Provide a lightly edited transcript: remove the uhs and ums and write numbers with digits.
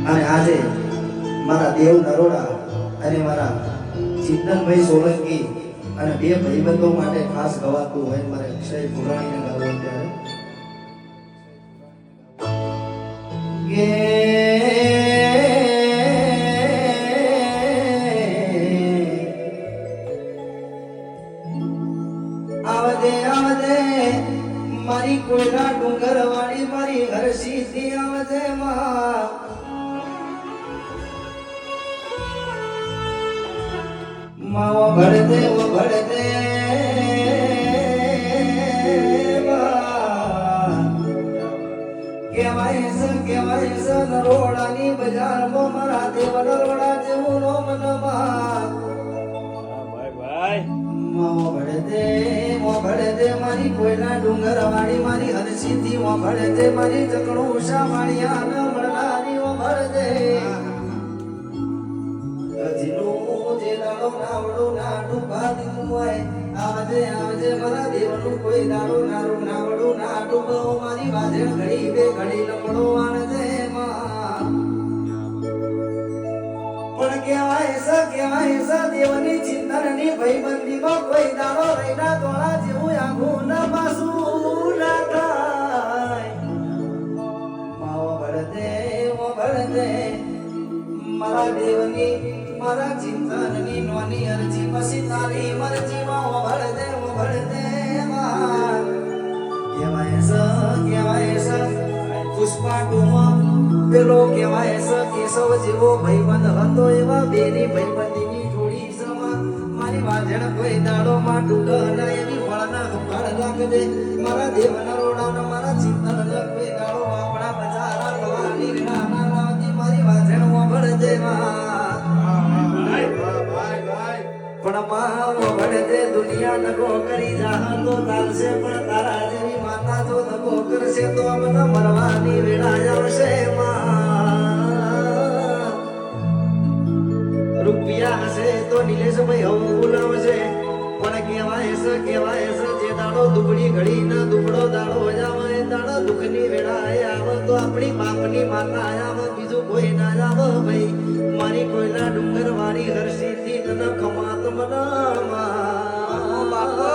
અને આજે મારા દેવ નરોડા અને મારા ચિંતનભાઈ સોલંકી અને બે ભાઈબંધો માટે ખાસ ગવાતું હોય મારે અક્ષય પુરાણીને ગાવું ત્યારે આવદે આવદે મારી કોયલા ડુંગર વાળી મારી હરસીથી આવદે માં માવો ભળદે ઓ ભળદે કેવાય છે નરોડાની બજારમાં મારા દેવ નરોડા જેવું નો મનમાં માવો ભળદે મારી કોયલા ડુંગર વાળી મારી હરસીથી ઓ ભળદે મારી જકણું ઉષા વાળી આન મળનારી ઓ ભળદે નાવડું નાડું બાંધ્યું હોય આવજે આવજે મારા દેવનું કોઈ દાડો નારું નાવડું નાડું બહુ મારી વાજણ ઘડી બે ઘડી લમડો આણજે પણ કહેવાય છે દેવની ચિંતનની ભાઈબંધીમાં કોઈ દાડો રહીના તોળા જેવું આંખું ન પાસું ના થાય માવો ભળદે મારા દેવની મારા ચિંતનની નોની અરજી પછી તારી મરજી માં ભળદે કહેવાય છે પુષ્પા ટુમાં પેલો કહેવાય છે કેશવ જેવો ભાઈબંધ હતો એવા બેની ભાઈબંધીની જોડી સમા મારી વાજણ કોઈ દાડો માં તૂટે ના એવી ફળના ફળ રાખજે મારા દેવ નરોડા મારા ચિંતન કોઈ દાડો આપણા બજારા થવાની નાના લાવતી મારી વાજણ ભળદે પણ માવો ભળદે દુનિયા નગો કરી જાહ તો તારશે પણ તારા જેવી માતા જો નગો કરશે તો મને મરવાની વેળા આવશે રૂપિયા હશે તો નિલેશભાઈ હવ બોલાવશે પણ કહેવાય છે જે દાડો દુબળી ઘડી ન દુબળો દાડો જાવે દાડો દુઃખની વેળા આવે તો આપણી બાપની માતા આવે બીજું કોઈ ના આવે ભાઈ મારી કોઈના ડુંગર વાળી હરસીથી તને કમાત મનામાં બાપો